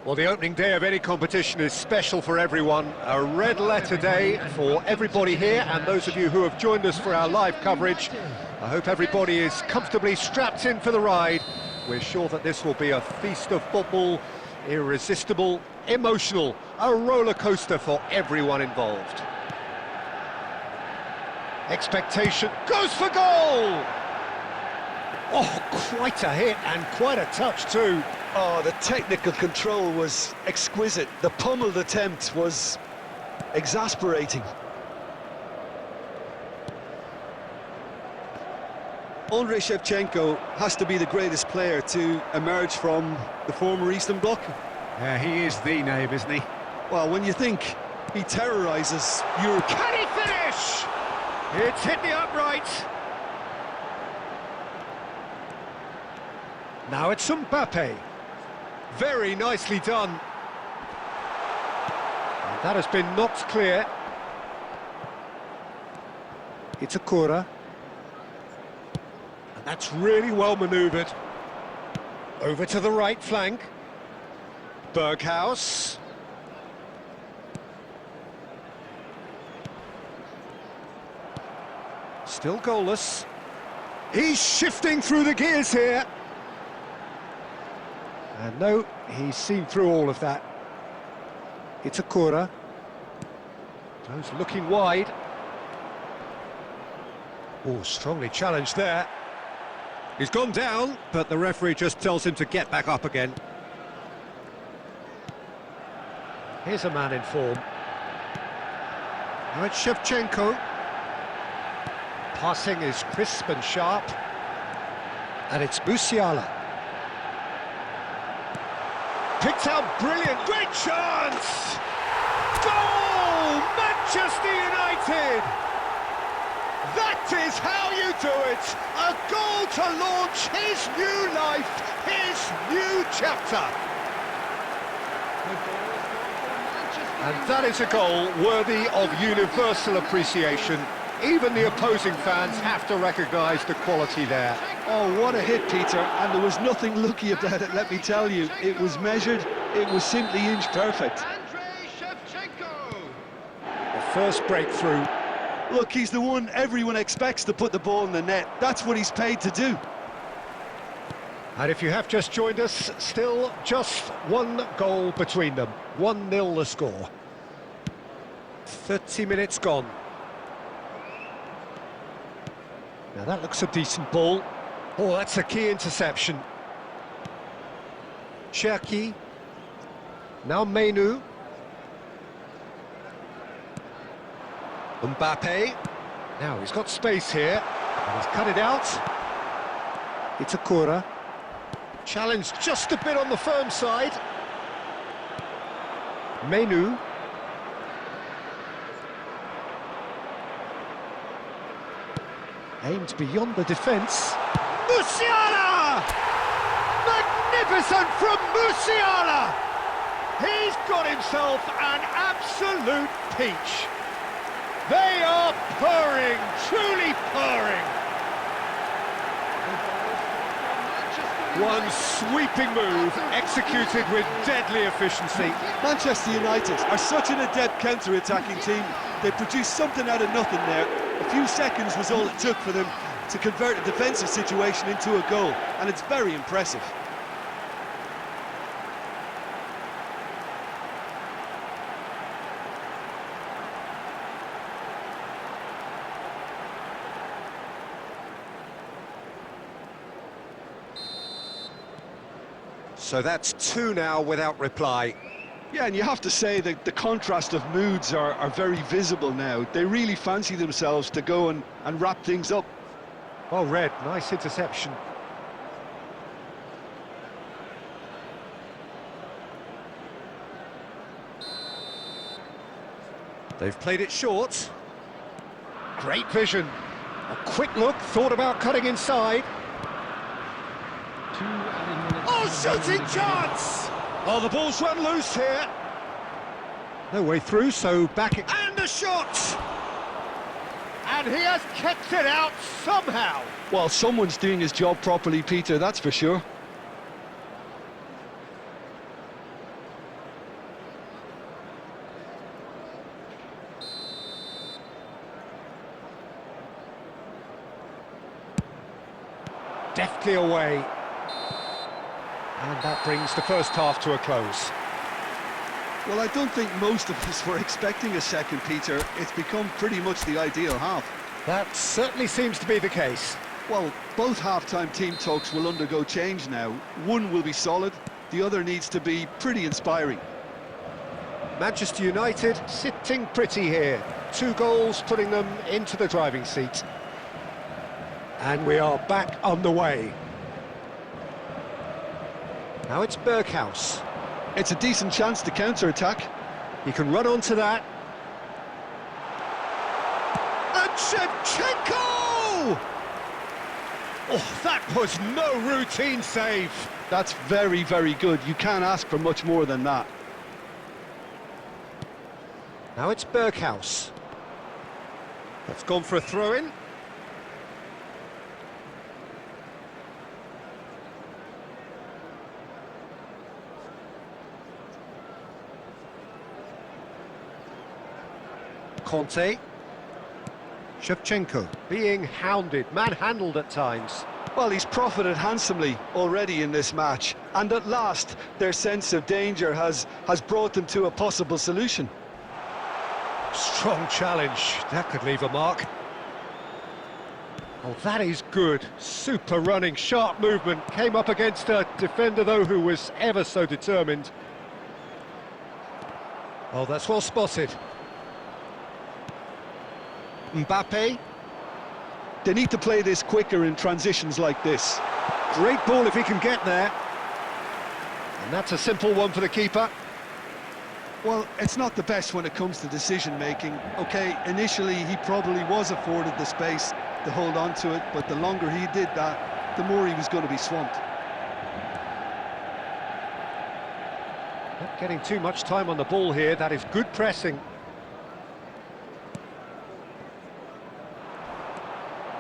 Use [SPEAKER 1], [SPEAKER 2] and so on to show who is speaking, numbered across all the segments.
[SPEAKER 1] Well, the opening day of any competition is special for everyone. A red letter day for everybody here, and those of you who have joined us for our live coverage. I hope everybody is comfortably strapped in for the ride. We're sure that this will be a feast of football, irresistible, emotional, a roller coaster for everyone involved. Expectation goes for goal! Oh, quite a hit and quite a touch too.
[SPEAKER 2] Oh, the technical control was exquisite. The pummeled attempt was exasperating.
[SPEAKER 3] Andrei Shevchenko has to be the greatest player to emerge from the former Eastern Bloc.
[SPEAKER 1] Yeah, he is the name, isn't he?
[SPEAKER 3] Well, when you think he terrorises Europe...
[SPEAKER 1] Can he finish? It's hit the upright. Now it's Mbappe. Very nicely done. And that has been knocked clear. It's a Cura. And that's really well manoeuvred. Over to the right flank. Berghaus. Still goalless. He's shifting through the gears here. And no, he's seen through all of that. It's a Cura. Those looking wide. Oh, strongly challenged there. He's gone down, but the referee just tells him to get back up again. Here's a man in form. Now it's Shevchenko. Passing is crisp and sharp. And it's Musiala. Picked out brilliant, great chance! Goal! Manchester United! That is how you do it! A goal to launch his new life, his new chapter! And that is a goal worthy of universal appreciation. Even the opposing fans have to recognise the quality there.
[SPEAKER 3] Oh, what a hit, Peter, and there was nothing lucky about it, let me tell you. It was measured, it was simply inch perfect.
[SPEAKER 1] The first breakthrough.
[SPEAKER 3] Look, he's the one everyone expects to put the ball in the net. That's what he's paid to do.
[SPEAKER 1] And if you have just joined us, still just one goal between them. 1-0 the score. 30 minutes gone. Now that looks a decent ball. Oh, that's a key interception. Cherki. Now Menu. Mbappe. Now he's got space here. And he's cut it out. It's a Cura. Challenge just a bit on the firm side. Menu. Aimed beyond the defence. Musiala! Magnificent from Musiala! He's got himself an absolute peach. They are purring, truly purring. One sweeping move, executed with deadly efficiency.
[SPEAKER 3] Manchester United are such an adept counter-attacking team. They produced something out of nothing there. A few seconds was all it took for them to convert a defensive situation into a goal, and it's very impressive.
[SPEAKER 1] So that's 2 now without reply.
[SPEAKER 3] Yeah, and you have to say that the contrast of moods are very visible now. They really fancy themselves to go and wrap things up.
[SPEAKER 1] Well read, nice interception. They've played it short. Great vision. A quick look, thought about cutting inside. Oh, shooting chance! Oh, the ball's run loose here. No way through, so back it... And a shot! And he has kept it out somehow.
[SPEAKER 3] Well, someone's doing his job properly, Peter, that's for sure.
[SPEAKER 1] Deftly away. And that brings the first half to a close.
[SPEAKER 3] Well, I don't think most of us were expecting a second, Peter. It's become pretty much the ideal half.
[SPEAKER 1] That certainly seems to be the case.
[SPEAKER 3] Well, both half-time team talks will undergo change now. One will be solid, the other needs to be pretty inspiring.
[SPEAKER 1] Manchester United sitting pretty here. 2 goals putting them into the driving seat. And we are back underway. Now it's Berghaus.
[SPEAKER 3] It's a decent chance to counter-attack.
[SPEAKER 1] He can run onto that. And Shevchenko! Oh, that was no routine save.
[SPEAKER 3] That's very, very good. You can't ask for much more than that.
[SPEAKER 1] Now it's Berghaus. That's gone for a throw-in. Conte. Shevchenko being hounded, manhandled at times.
[SPEAKER 3] Well, he's profited handsomely already in this match, and at last their sense of danger has brought them to a possible solution.
[SPEAKER 1] Strong challenge, that could leave a mark. Oh, that is good. Super running, sharp movement. Came up against a defender, though, who was ever so determined. Oh, that's well spotted. Mbappe.
[SPEAKER 3] They need to play this quicker in transitions like this.
[SPEAKER 1] Great ball if he can get there. And that's a simple one for the keeper.
[SPEAKER 3] Well, it's not the best when it comes to decision-making. OK, initially he probably was afforded the space to hold on to it, but the longer he did that, the more he was going to be swamped.
[SPEAKER 1] Not getting too much time on the ball here. That is good pressing.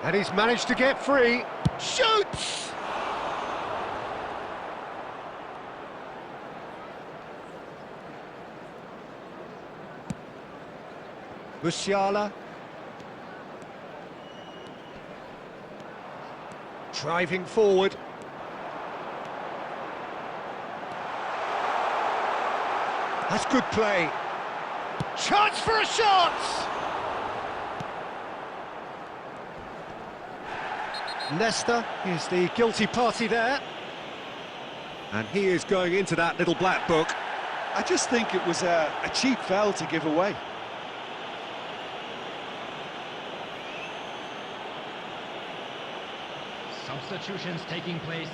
[SPEAKER 1] And he's managed to get free. Shoots! Musiala. Driving forward. That's good play. Chance for a shot! Leicester is the guilty party there. And he is going into that little black book.
[SPEAKER 3] I just think it was a cheap foul to give away.
[SPEAKER 4] Substitutions taking place.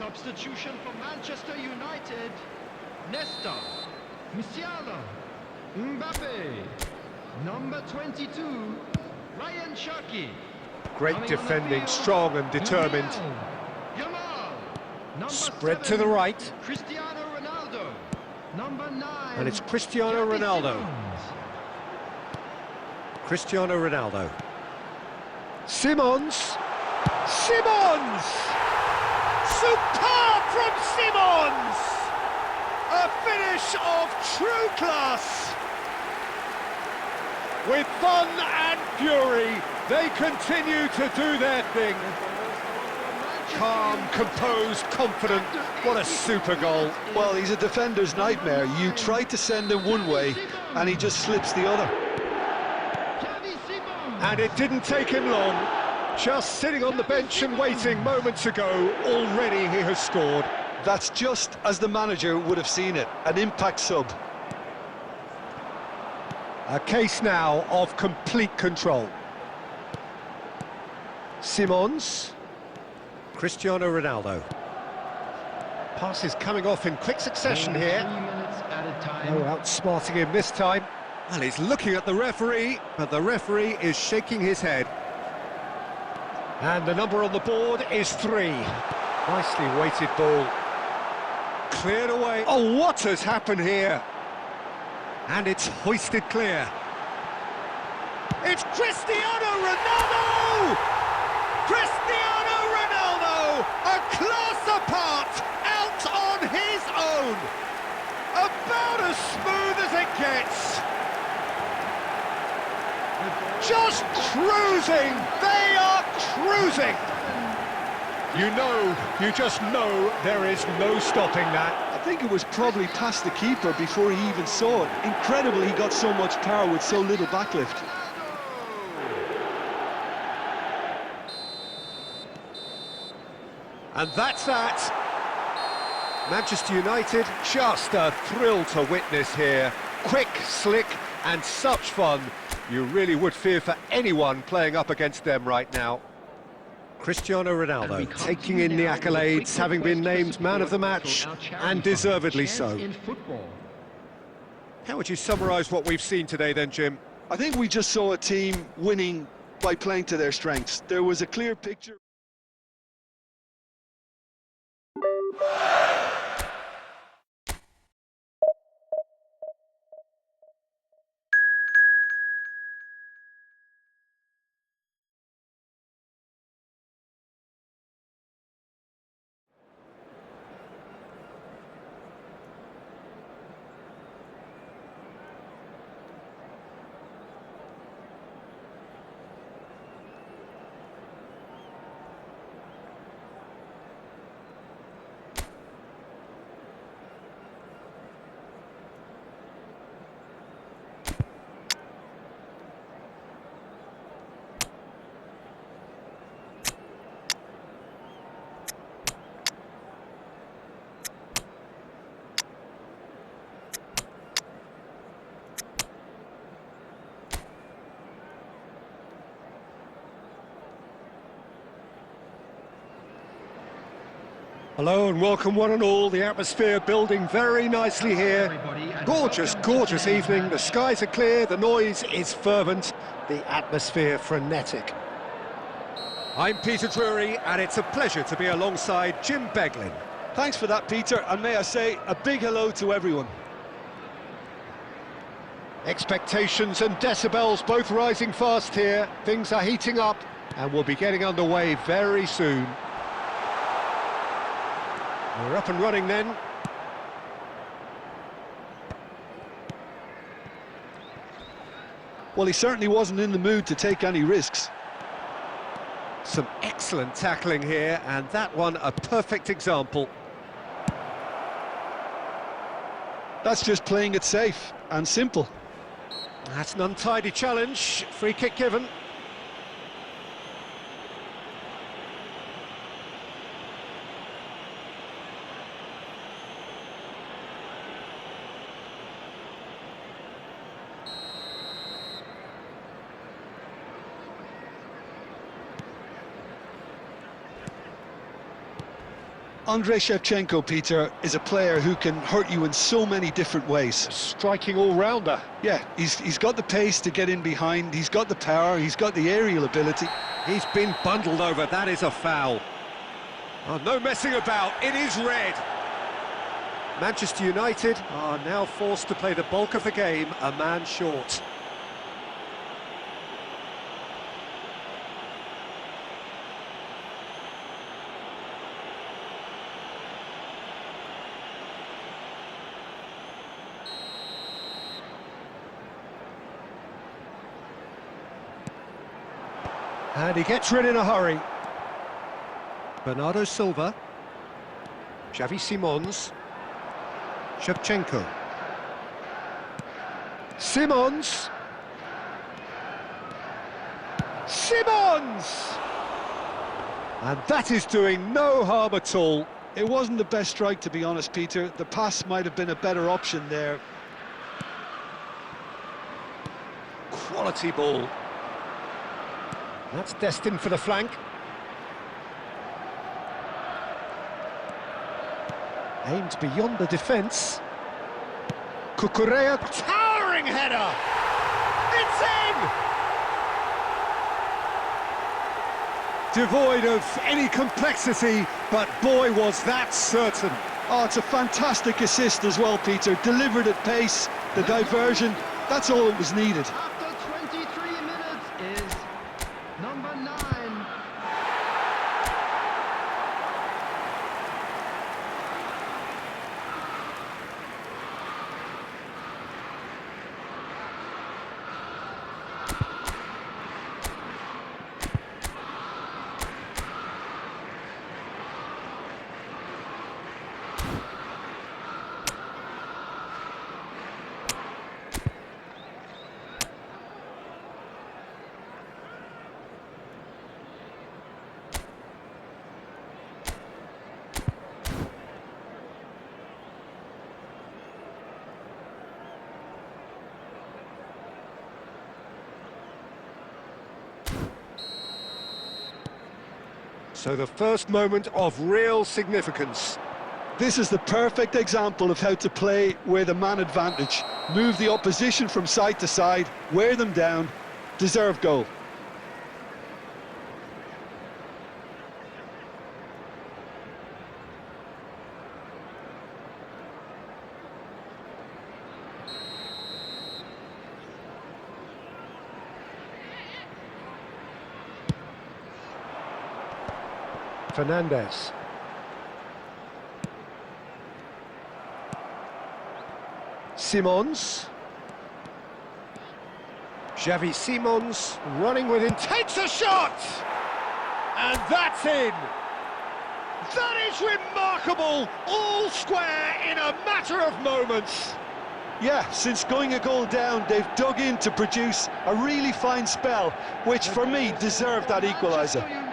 [SPEAKER 4] Substitution for Manchester United. Nesta, Musiala, Mbappe, number 22, Ryan Cherki.
[SPEAKER 1] Great defending, strong and determined.
[SPEAKER 4] Yamal, number
[SPEAKER 1] Spread
[SPEAKER 4] 7,
[SPEAKER 1] to the right.
[SPEAKER 4] Cristiano Ronaldo, number 9.
[SPEAKER 1] And it's Cristiano
[SPEAKER 4] Xavi
[SPEAKER 1] Ronaldo.
[SPEAKER 4] Simons.
[SPEAKER 1] Cristiano Ronaldo. Simons. Simons! Superb from Simons! A finish of true class! With fun and fury, they continue to do their thing. Calm, composed, confident. What a super goal.
[SPEAKER 2] Well, he's a defender's nightmare. You try to send him one way, and he just slips the other.
[SPEAKER 4] Xavi Simons.
[SPEAKER 1] And it didn't take him long. Just sitting on the bench and waiting moments ago, already he has scored.
[SPEAKER 2] That's just as the manager would have seen it, an impact sub.
[SPEAKER 1] A case now of complete control. Simons. Cristiano Ronaldo. Passes coming off in quick succession here.
[SPEAKER 4] 3 minutes at a time.
[SPEAKER 1] Oh, outsmarting him this time. Well, he's looking at the referee, but the referee is shaking his head. And the number on the board is 3. Nicely weighted ball. Cleared away. Oh, what has happened here? And it's hoisted clear. It's Cristiano Ronaldo! Cristiano Ronaldo! A class apart, out on his own! About as smooth as it gets! Just cruising! They are cruising! You just know there is no stopping that.
[SPEAKER 3] I think it was probably past the keeper before he even saw it. Incredible he got so much power with so little backlift.
[SPEAKER 1] And that's that. Manchester United, just a thrill to witness here. Quick, slick, and such fun. You really would fear for anyone playing up against them right now. Cristiano Ronaldo taking in the accolades, having been named man of the match, and deservedly so. How would you summarise what we've seen today then, Jim?
[SPEAKER 3] I think we just saw a team winning by playing to their strengths. There was a clear picture.
[SPEAKER 1] Hello and welcome one and all. The atmosphere building very nicely here. Gorgeous, gorgeous evening. The skies are clear, the noise is fervent, the atmosphere frenetic. I'm Peter Drury and it's a pleasure to be alongside Jim Beglin.
[SPEAKER 3] Thanks for that, Peter, and may I say a big hello to everyone.
[SPEAKER 1] Expectations and decibels both rising fast here. Things are heating up and we'll be getting underway very soon. We're up and running then.
[SPEAKER 3] Well, he certainly wasn't in the mood to take any risks.
[SPEAKER 1] Some excellent tackling here, and that one a perfect example.
[SPEAKER 3] That's just playing it safe and simple.
[SPEAKER 1] That's an untidy challenge. Free kick given.
[SPEAKER 2] Andrei Shevchenko, Peter, is a player who can hurt you in so many different ways.
[SPEAKER 1] Striking all-rounder.
[SPEAKER 2] Yeah, he's got the pace to get in behind, he's got the power, he's got the aerial ability.
[SPEAKER 1] He's been bundled over, that is a foul. Oh, no messing about, it is red. Manchester United are now forced to play the bulk of the game a man short. And he gets rid in a hurry. Bernardo Silva. Xavi Simons. Shevchenko. Simons! Simons! And that is doing no harm at all.
[SPEAKER 2] It wasn't the best strike, to be honest, Peter. The pass might have been a better option there.
[SPEAKER 1] Quality ball. That's destined for the flank. Aimed beyond the defence. Cucurella, towering header! It's in! Devoid of any complexity, but boy was that certain.
[SPEAKER 2] Oh, it's a fantastic assist as well, Peter. Delivered at pace, the diversion, that's all that was needed.
[SPEAKER 4] After 23 minutes is number 9.
[SPEAKER 1] So the first moment of real significance.
[SPEAKER 2] This is the perfect example of how to play with a man advantage. Move the opposition from side to side, wear them down, deserve goal.
[SPEAKER 1] Fernandez. Simons. Xavi Simons running with him, takes a shot! And that's in! That is remarkable! All square in a matter of moments!
[SPEAKER 2] Yeah, since going a goal down, they've dug in to produce a really fine spell, which for me deserved that equaliser.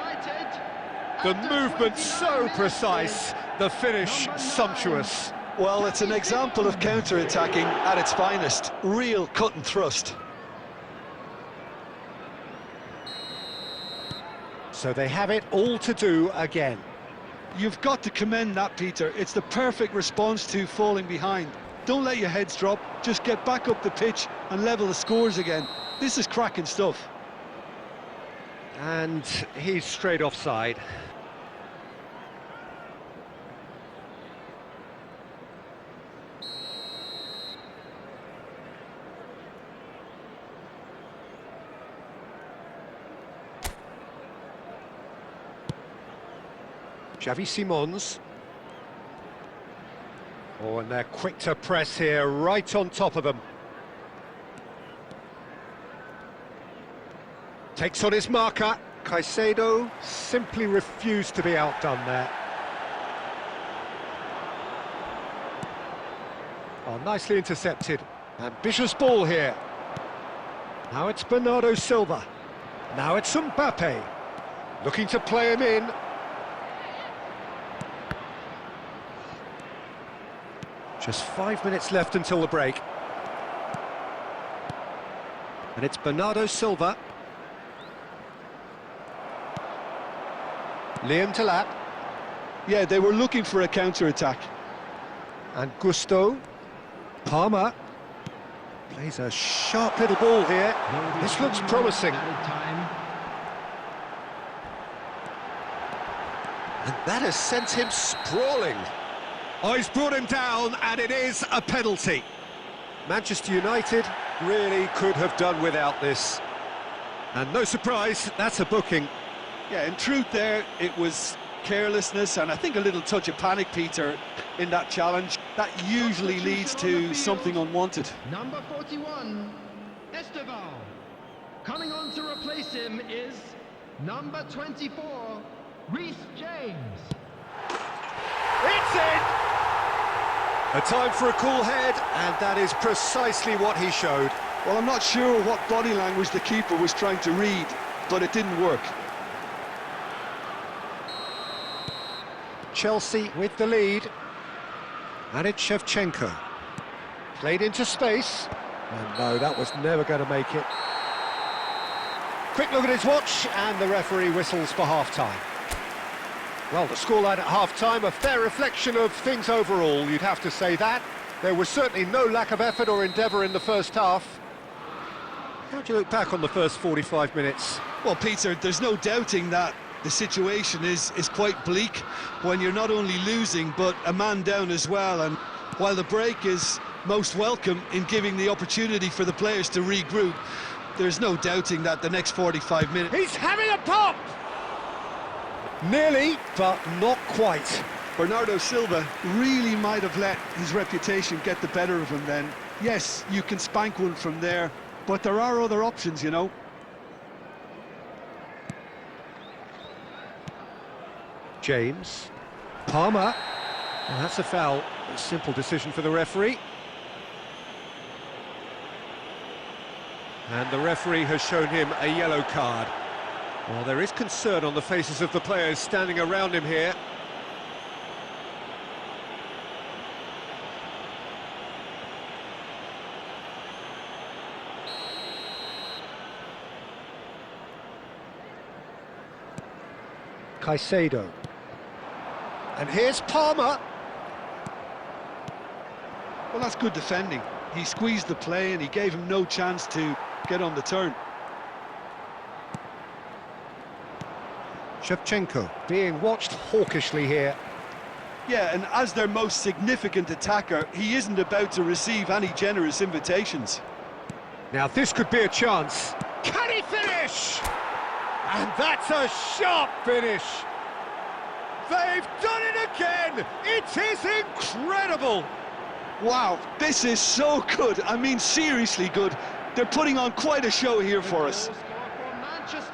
[SPEAKER 1] The movement so precise, the finish sumptuous.
[SPEAKER 2] Well, it's an example of counter-attacking at its finest. Real cut and thrust.
[SPEAKER 1] So they have it all to do again.
[SPEAKER 2] You've got to commend that, Peter. It's the perfect response to falling behind. Don't let your heads drop, just get back up the pitch and level the scores again. This is cracking stuff.
[SPEAKER 1] And he's straight offside. Xavi Simons. Oh, and they're quick to press here, right on top of them. Takes on his marker. Caicedo simply refused to be outdone there. Oh, nicely intercepted. Ambitious ball here. Now it's Bernardo Silva. Now it's Mbappe. Looking to play him in. Just 5 minutes left until the break. And it's Bernardo Silva. Liam Delap.
[SPEAKER 2] Yeah, they were looking for a counter-attack.
[SPEAKER 1] And Gusto. Palmer. Plays a sharp little ball here. This looks promising. And that has sent him sprawling. Oh, he's brought him down, and it is a penalty. Manchester United really could have done without this. And no surprise, that's a booking.
[SPEAKER 2] Yeah, in truth there, it was carelessness and I think a little touch of panic, Peter, in that challenge. That usually leads to something unwanted.
[SPEAKER 4] Number 41, Esteval. Coming on to replace him is number 24, Reece James.
[SPEAKER 1] It's in! A time for a cool head, and that is precisely what he showed.
[SPEAKER 2] Well, I'm not sure what body language the keeper was trying to read, but it didn't work.
[SPEAKER 1] Chelsea with the lead. And it's Shevchenko. Played into space. And no, that was never going to make it. Quick look at his watch, and the referee whistles for half-time. Well, the scoreline at half-time, a fair reflection of things overall, you'd have to say that. There was certainly no lack of effort or endeavour in the first half. How do you look back on the first 45 minutes?
[SPEAKER 2] Well, Peter, there's no doubting that the situation is quite bleak when you're not only losing, but a man down as well. And while the break is most welcome in giving the opportunity for the players to regroup, there's no doubting that the next 45 minutes...
[SPEAKER 1] He's having a pop! Nearly, but not quite.
[SPEAKER 2] Bernardo Silva really might have let his reputation get the better of him then. Yes, you can spank one from there, but there are other options, you know.
[SPEAKER 1] James. Palmer. Well, that's a foul. A simple decision for the referee. And the referee has shown him a yellow card. Well, there is concern on the faces of the players standing around him here. Caicedo. And here's Palmer.
[SPEAKER 2] Well, that's good defending. He squeezed the play and he gave him no chance to get on the turn.
[SPEAKER 1] Shevchenko being watched hawkishly here.
[SPEAKER 2] Yeah, and as their most significant attacker, he isn't about to receive any generous invitations.
[SPEAKER 1] Now this could be a chance. Can he finish? And that's a sharp finish. They've done it again. It is incredible.
[SPEAKER 2] Wow, this is so good. I mean, seriously good. They're putting on quite a show here for us.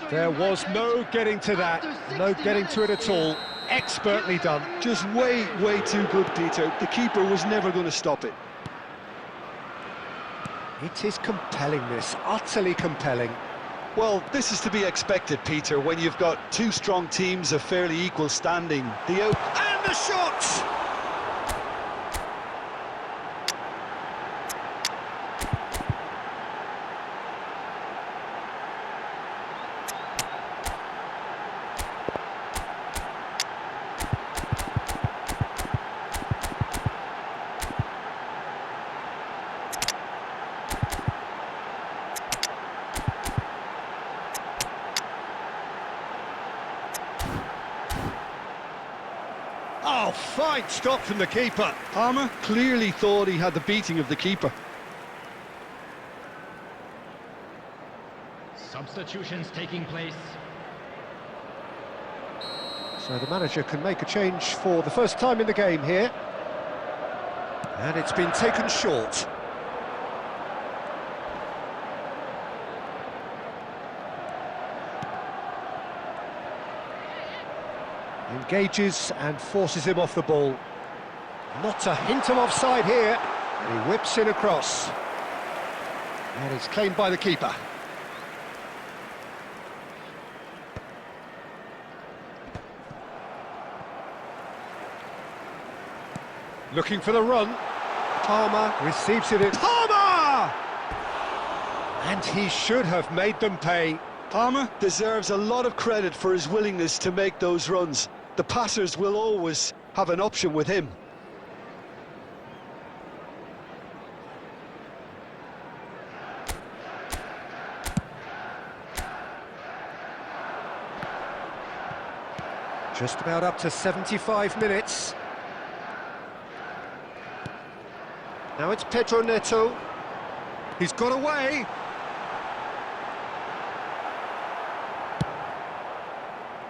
[SPEAKER 1] There was no getting to that, no getting to it at all. Expertly done.
[SPEAKER 2] Just way too good, Peter. The keeper was never going to stop it.
[SPEAKER 1] It is compelling, this, utterly compelling.
[SPEAKER 2] Well, this is to be expected, Peter, when you've got two strong teams of fairly equal standing.
[SPEAKER 1] And the shot! Oh, fine stop from the keeper.
[SPEAKER 2] Palmer clearly thought he had the beating of the keeper.
[SPEAKER 4] Substitutions taking place.
[SPEAKER 1] So the manager can make a change for the first time in the game here. And it's been taken short. Engages and forces him off the ball. Not a hint of offside here. And he whips in across. And it's claimed by the keeper. Looking for the run. Palmer receives it in. Palmer! And he should have made them pay.
[SPEAKER 2] Palmer deserves a lot of credit for his willingness to make those runs.
[SPEAKER 3] the passers will always have an option with him.
[SPEAKER 1] Just about up to 75 minutes. Now it's Pedro Neto. He's got away.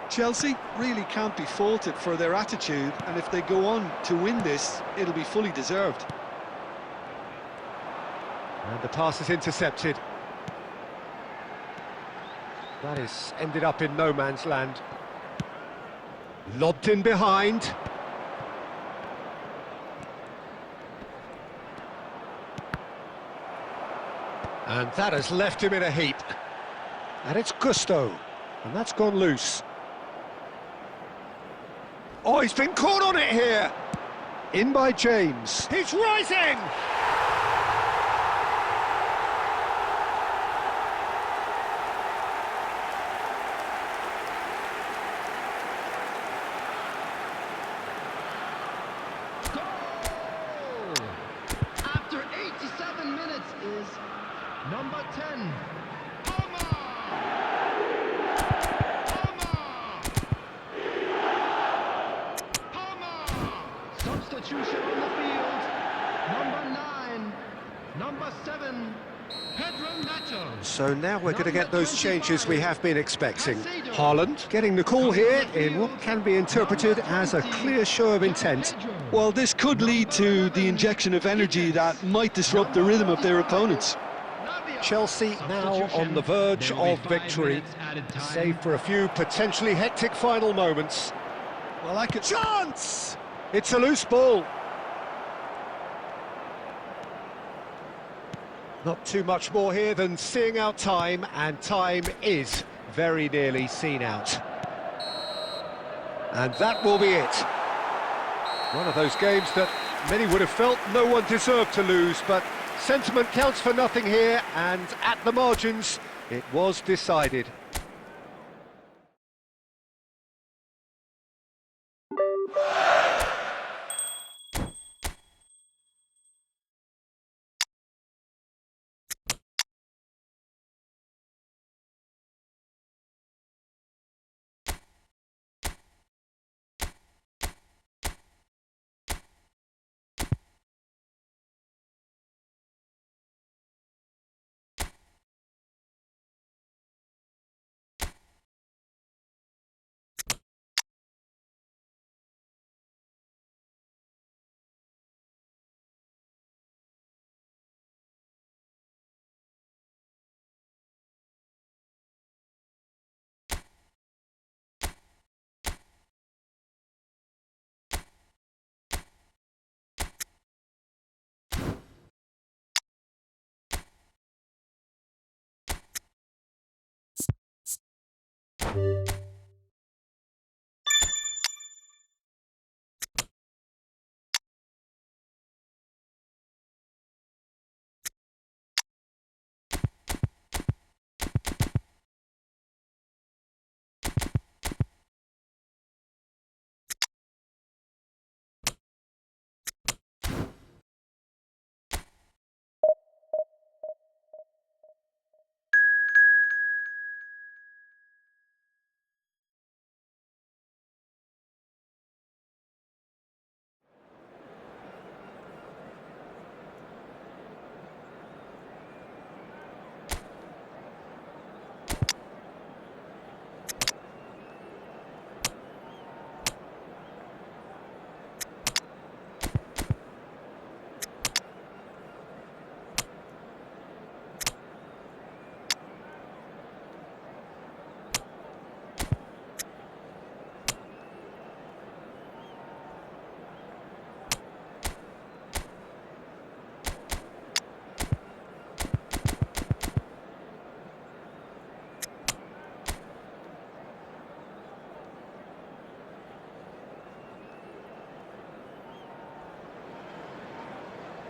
[SPEAKER 2] Chelsea really can't be faulted for their attitude, and if they go on to win this, it'll be fully deserved.
[SPEAKER 1] And the pass is intercepted. That is ended up in no man's land. Lobbed in behind. And that has left him in a heap. And it's Gusto. And that's gone loose. Oh, he's been caught on it here. In by James. He's rising!
[SPEAKER 4] Goal! After 87 minutes is number 10, Omar! Substitution on the field, number 9, number 7, Pedro Neto.
[SPEAKER 1] So now we're going to get those changes we have been expecting. Haaland getting the call here in what can be interpreted as a clear show of intent.
[SPEAKER 2] Well, this could lead to the injection of energy that might disrupt the rhythm of their opponents.
[SPEAKER 1] Chelsea now on the verge of victory, save for a few potentially hectic final moments.
[SPEAKER 2] Well, I could...
[SPEAKER 1] Chance! It's a loose ball. Not too much more here than seeing out time, and time is very nearly seen out. And that will be it. One of those games that many would have felt no one deserved to lose, but sentiment counts for nothing here, and at the margins, it was decided.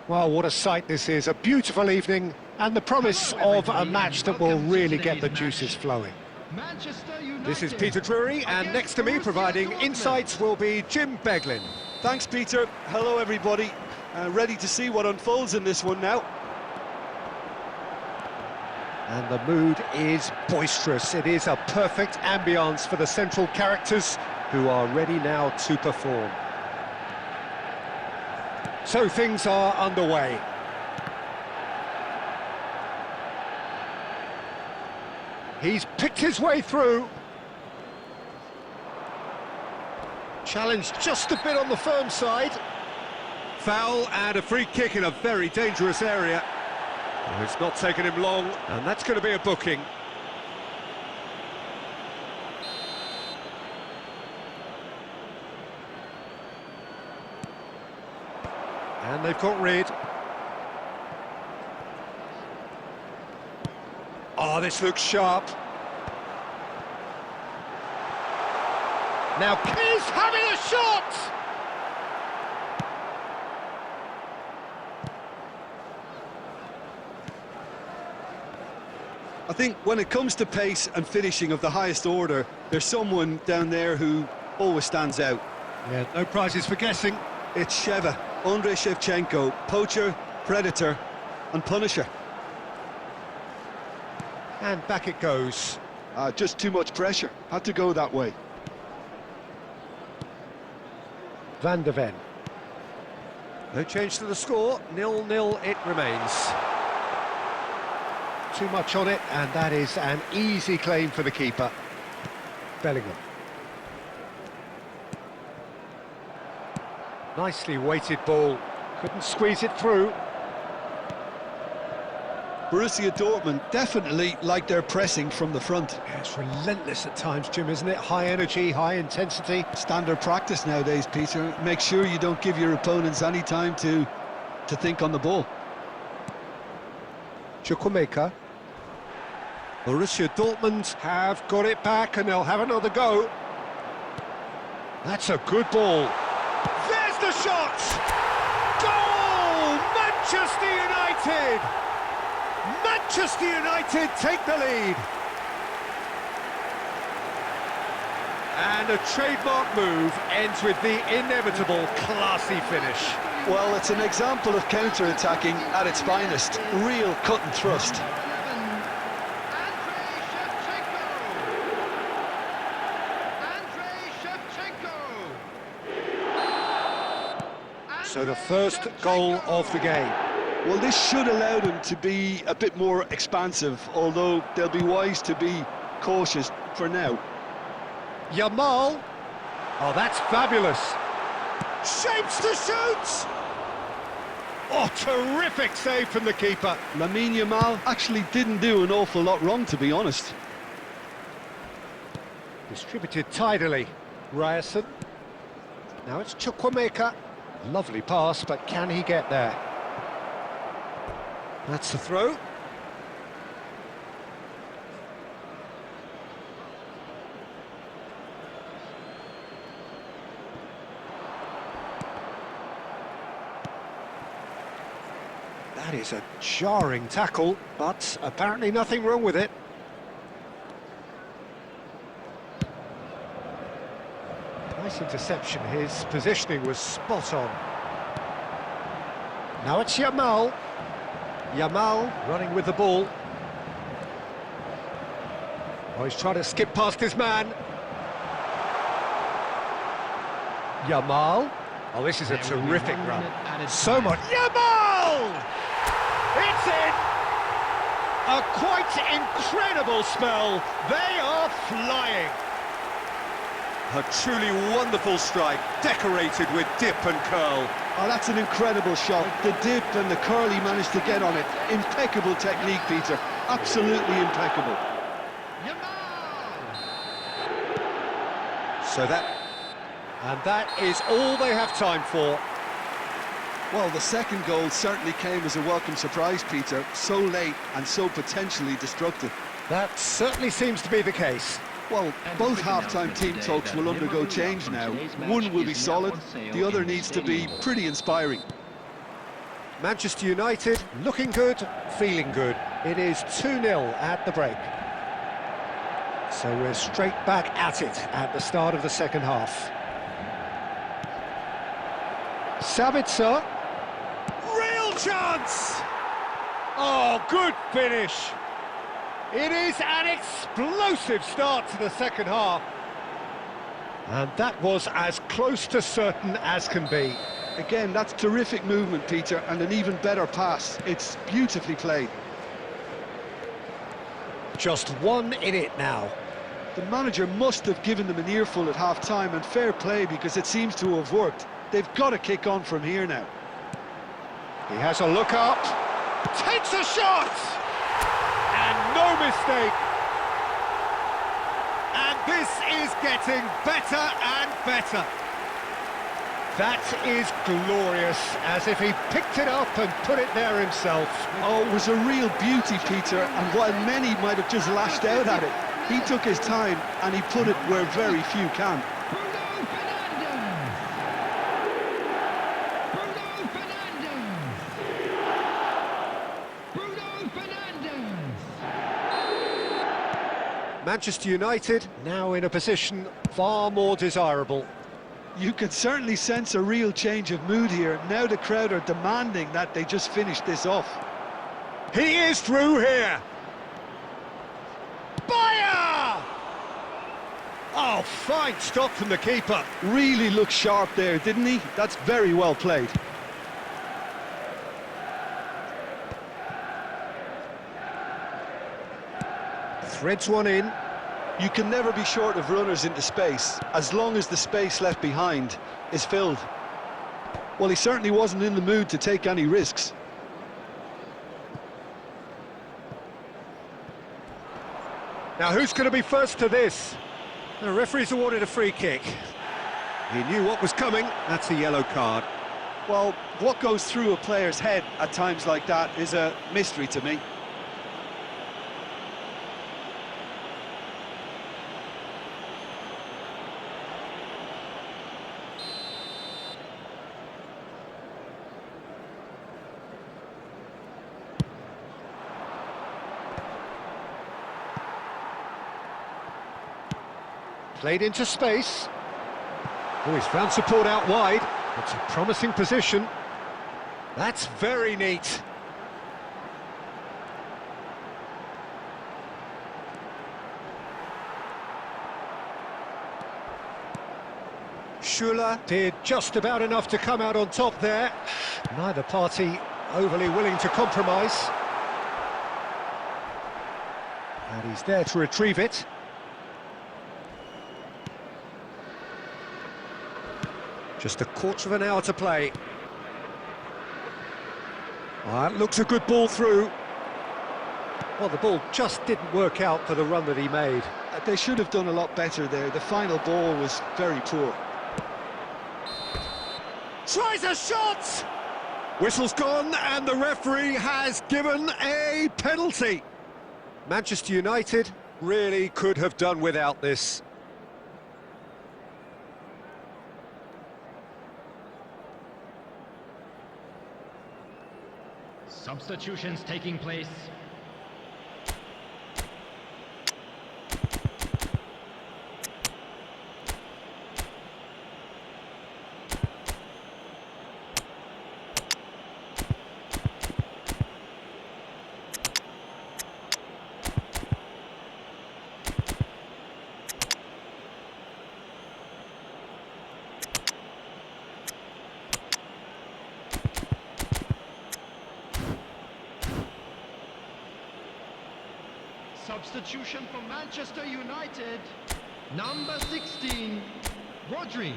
[SPEAKER 1] Well, what a sight this is, a beautiful evening and the promise of a match that will really get the juices flowing.
[SPEAKER 4] Manchester United.
[SPEAKER 1] This is Peter Drury, and next to me providing insights will be Jim Beglin.
[SPEAKER 3] Thanks, Peter. Hello, everybody. Ready to see what unfolds in this one now.
[SPEAKER 1] And the mood is boisterous. It is a perfect ambience for the central characters who are ready now to perform. So things are underway. He's picked his way through. Challenged just a bit on the firm side. Foul and a free kick in a very dangerous area. Well, it's not taken him long, and that's going to be a booking. And they've got rid. Oh, this looks sharp. Now he's having a shot!
[SPEAKER 3] I think when it comes to pace and finishing of the highest order, there's someone down there who always stands out.
[SPEAKER 1] Yeah, no prizes for guessing.
[SPEAKER 3] It's Sheva, Andrei Shevchenko, poacher, predator and punisher.
[SPEAKER 1] And back it goes.
[SPEAKER 3] Just too much pressure, had to go that way.
[SPEAKER 1] Van der Ven. No change to the score, 0-0 it remains. Too much on it, and that is an easy claim for the keeper. Bellingham. Nicely weighted ball, couldn't squeeze it through.
[SPEAKER 3] Borussia Dortmund definitely like their pressing from the front.
[SPEAKER 1] Yeah, it's relentless at times, Jim, isn't it? High energy, high intensity.
[SPEAKER 3] Standard practice nowadays, Peter. Make sure you don't give your opponents any time to think on the ball.
[SPEAKER 1] Chukwuemeka. Borussia Dortmund have got it back, and they'll have another go. That's a good ball. There's the shot! Goal! Manchester United! Manchester United take the lead. And a trademark move ends with the inevitable classy finish.
[SPEAKER 3] Well, it's an example of counter-attacking at its finest. Real cut and thrust.
[SPEAKER 1] So the first goal of the game.
[SPEAKER 3] Well, this should allow them to be a bit more expansive, although they'll be wise to be cautious for now.
[SPEAKER 1] Yamal. Oh, that's fabulous. Shapes to shoot! Oh, terrific save from the keeper.
[SPEAKER 3] Lamine Yamal actually didn't do an awful lot wrong, to be honest.
[SPEAKER 1] Distributed tidily. Ryerson. Now it's Chukwuemeka. Lovely pass, but can he get there? That's the throw. That is a jarring tackle, but apparently nothing wrong with it. Nice interception, his positioning was spot on. Now it's Yamal. Yamal running with the ball. Oh, he's trying to skip past his man. Yamal. Oh, this is a terrific run. So much. Yamal! It's in! A quite incredible spell. They are flying. A truly wonderful strike, decorated with dip and curl.
[SPEAKER 3] Oh, that's an incredible shot. The dip and the curl he managed to get on it. Impeccable technique, Peter. Absolutely impeccable.
[SPEAKER 1] So that is all they have time for.
[SPEAKER 3] Well, the second goal certainly came as a welcome surprise, Peter. So late and so potentially destructive.
[SPEAKER 1] That certainly seems to be the case.
[SPEAKER 3] Well, both half-time team talks will undergo change now. One will be solid, the other needs to be pretty inspiring.
[SPEAKER 1] Manchester United looking good, feeling good. It is 2-0 at the break. So we're straight back at it at the start of the second half. Sabitzer. Real chance! Oh, good finish. It is an explosive start to the second half. And that was as close to certain as can be.
[SPEAKER 3] Again, that's terrific movement, Peter, and an even better pass. It's beautifully played.
[SPEAKER 1] Just 1 in it now.
[SPEAKER 3] The manager must have given them an earful at half-time, and fair play, because it seems to have worked. They've got to kick on from here now.
[SPEAKER 1] He has a look up, takes a shot, and no mistake. And this is getting better and better. That is glorious, as if he picked it up and put it there himself.
[SPEAKER 3] Oh, it was a real beauty, Peter, and while many might have just lashed out at it, he took his time and he put it where very few can.
[SPEAKER 1] Manchester United now in a position far more desirable.
[SPEAKER 3] You can certainly sense a real change of mood here. Now the crowd are demanding that they just finish this off.
[SPEAKER 1] He is through here. Bayer! Oh, fine stop from the keeper.
[SPEAKER 3] Really looked sharp there, didn't he? That's very well played.
[SPEAKER 1] Threads one in.
[SPEAKER 3] You can never be short of runners into space, as long as the space left behind is filled. Well, he certainly wasn't in the mood to take any risks.
[SPEAKER 1] Now, who's going to be first to this? The referee's awarded a free kick. He knew what was coming. That's a yellow card.
[SPEAKER 3] Well, what goes through a player's head at times like that is a mystery to me.
[SPEAKER 1] Played into space. Oh, he's found support out wide. It's a promising position. That's very neat. Schuler did just about enough to come out on top there. Neither party overly willing to compromise. And he's there to retrieve it. Just a quarter of an hour to play. That looks a good ball through. Well, the ball just didn't work out for the run that he made.
[SPEAKER 3] They should have done a lot better there. The final ball was very poor.
[SPEAKER 1] Tries a shot! Whistle's gone and the referee has given a penalty. Manchester United really could have done without this.
[SPEAKER 5] Substitutions taking place.
[SPEAKER 4] Substitution for Manchester United. Number 16, Rodri.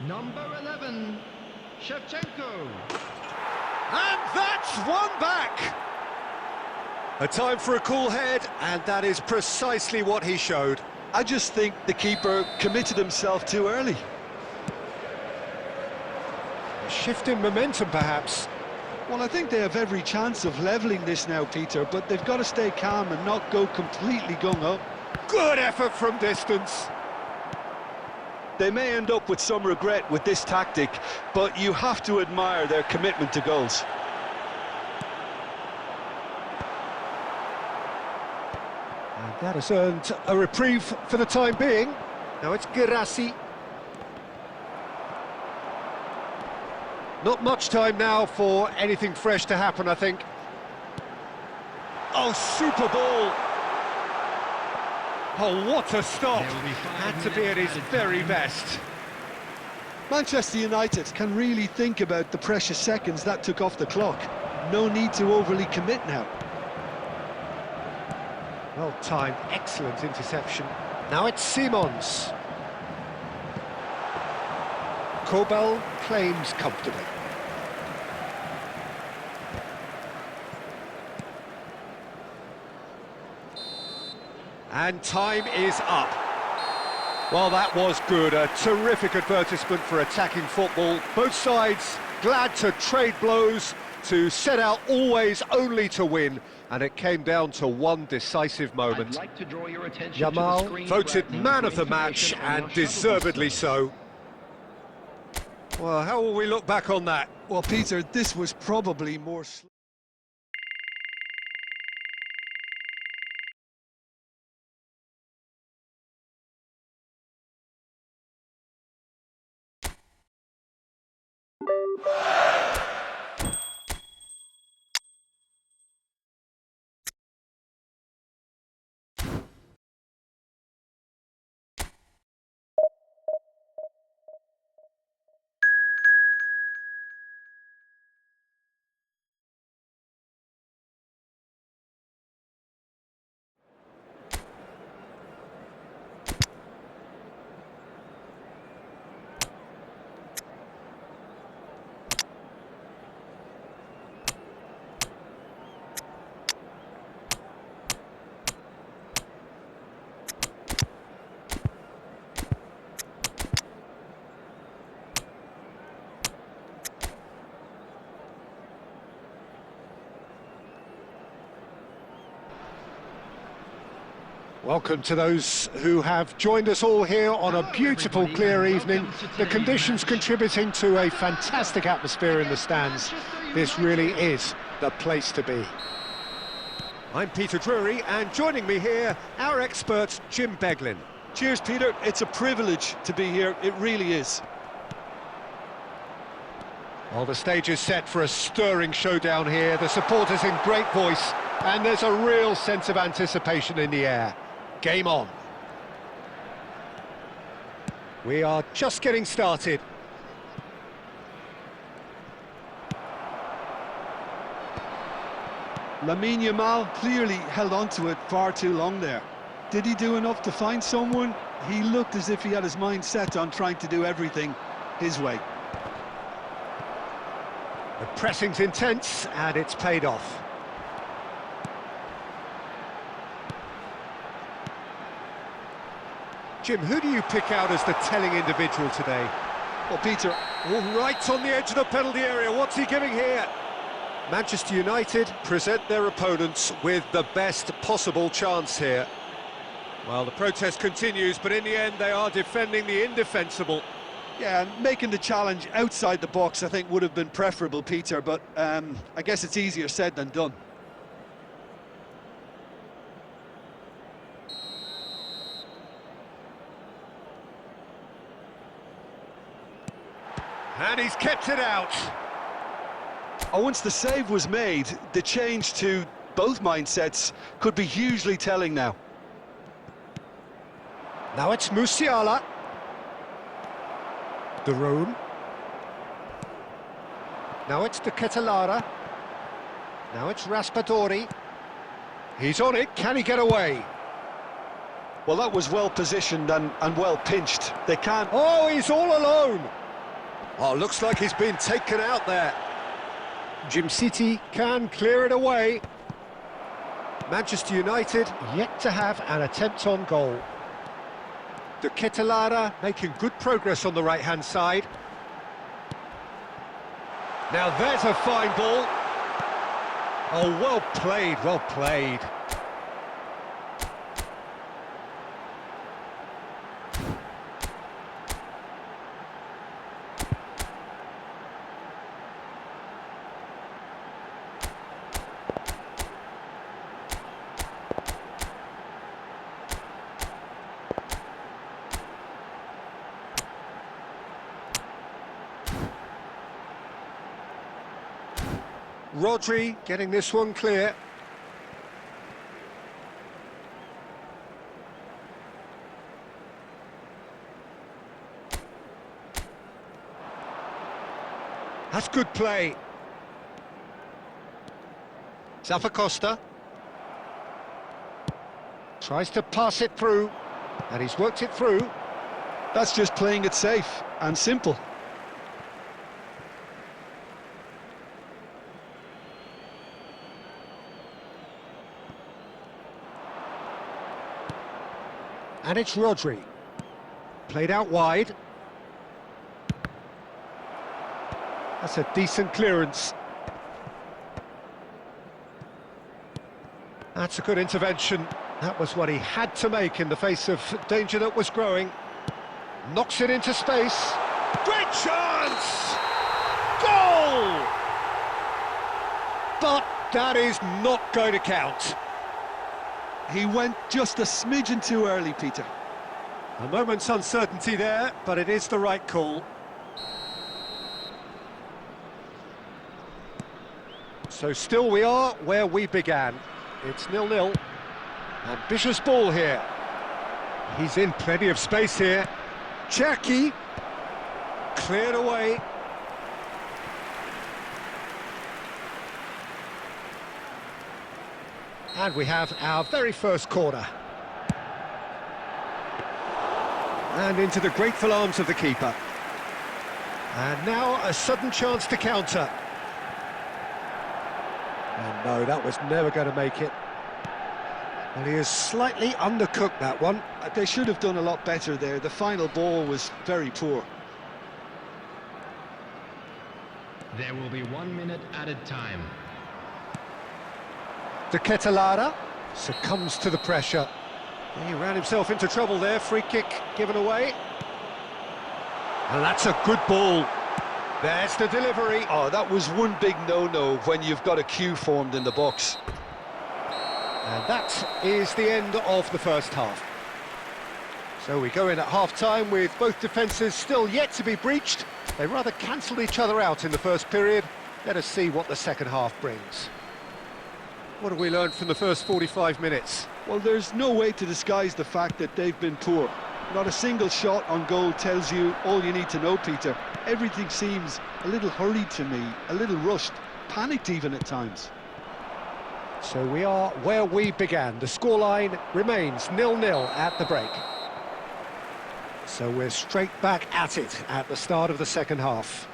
[SPEAKER 4] Number 11, Shevchenko.
[SPEAKER 1] And that's one back! A time for a cool head, and that is precisely what he showed.
[SPEAKER 3] I just think the keeper committed himself too early.
[SPEAKER 1] A shift in momentum, perhaps.
[SPEAKER 3] Well, I think they have every chance of levelling this now, Peter, but they've got to stay calm and not go completely gung-ho.
[SPEAKER 1] Good effort from distance.
[SPEAKER 3] They may end up with some regret with this tactic, but you have to admire their commitment to goals.
[SPEAKER 1] And That has earned a reprieve for the time being. Now it's Girassi. Not much time now for anything fresh to happen, I think. Oh, super ball! Oh, what a stop! Had to be at his very best.
[SPEAKER 2] Manchester United can really think about the precious seconds that took off the clock. No need to overly commit now.
[SPEAKER 1] Well timed, excellent interception. Now it's Simons. Kobel claims comfortably. And time is up. Well, that was good. A terrific advertisement for attacking football. Both sides glad to trade blows, to set out always only to win. And it came down to one decisive moment.
[SPEAKER 5] I'd like to draw your attention
[SPEAKER 1] Yamal
[SPEAKER 5] to the screen
[SPEAKER 1] voted
[SPEAKER 5] grab
[SPEAKER 1] man of the
[SPEAKER 5] information
[SPEAKER 1] match,
[SPEAKER 5] on
[SPEAKER 1] and
[SPEAKER 5] our shuttle
[SPEAKER 1] deservedly
[SPEAKER 5] bus.
[SPEAKER 1] so. Well, how will we look back on that?
[SPEAKER 2] Well, Peter, this was probably more...
[SPEAKER 1] Welcome to those who have joined us all here on a beautiful, clear evening. The conditions contributing to a fantastic atmosphere in the stands. This really is the place to be. I'm Peter Drury, and joining me here, our expert, Jim Beglin.
[SPEAKER 2] Cheers, Peter. It's a privilege to be here. It really is.
[SPEAKER 1] Well, the stage is set for a stirring showdown here. The supporters in great voice, and there's a real sense of anticipation in the air. Game on. We are just getting started.
[SPEAKER 2] Lamine Yamal clearly held on to it far too long there. Did he do enough to find someone? He looked as if he had his mind set on trying to do everything his way.
[SPEAKER 1] The pressing's intense, and it's paid off. Jim, who do you pick out as the telling individual today?
[SPEAKER 2] Well, Peter...
[SPEAKER 1] Oh, right on the edge of the penalty area. What's he giving here? Manchester United present their opponents with the best possible chance here. Well, the protest continues, but in the end they are defending the indefensible.
[SPEAKER 2] Yeah, and making the challenge outside the box, I think, would have been preferable, Peter, but I guess it's easier said than done.
[SPEAKER 1] And he's kept it out.
[SPEAKER 2] Oh, once the save was made, the change to both mindsets could be hugely telling now.
[SPEAKER 1] Now it's Musiala. De Roon. Now it's De Ketelaere. Now it's Raspadori. He's on it, can he get away?
[SPEAKER 2] Well, that was well positioned and well pinched. They can't...
[SPEAKER 1] Oh, he's all alone! Oh, looks like he's been taken out there. Jim City can clear it away. Manchester United yet to have an attempt on goal. De Ketelaere making good progress on the right-hand side. Now there's a fine ball. Oh, well played, well played. Rodri getting this one clear. That's good play. Costa tries to pass it through, and he's worked it through.
[SPEAKER 2] That's just playing it safe and simple.
[SPEAKER 1] And it's Rodri. Played out wide. That's a decent clearance. That's a good intervention. That was what he had to make in the face of danger that was growing. Knocks it into space. Great chance! Goal! But that is not going to count.
[SPEAKER 2] He went just a smidgen too early, Peter.
[SPEAKER 1] A moment's uncertainty there, but it is the right call. So still we are where we began. It's 0-0. Ambitious ball here. He's in plenty of space here. Cherki cleared away. And we have our very first corner. And into the grateful arms of the keeper. And now a sudden chance to counter. And no, that was never going to make it. Well, he has slightly undercooked that one.
[SPEAKER 2] They should have done a lot better there. The final ball was very poor.
[SPEAKER 5] There will be 1 minute added time.
[SPEAKER 1] De Ketelada succumbs to the pressure. He ran himself into trouble there. Free kick given away. And that's a good ball. There's the delivery.
[SPEAKER 2] Oh, that was one big no-no when you've got a queue formed in the box.
[SPEAKER 1] And that is the end of the first half. So we go in at half-time with both defences still yet to be breached. They rather cancelled each other out in the first period. Let us see what the second half brings. What have we learned from the first 45 minutes?
[SPEAKER 2] Well, there's no way to disguise the fact that they've been poor. Not a single shot on goal tells you all you need to know, Peter. Everything seems a little hurried to me, a little rushed, panicked even at times.
[SPEAKER 1] So we are where we began. The scoreline remains 0-0 at the break. So we're straight back at it at the start of the second half.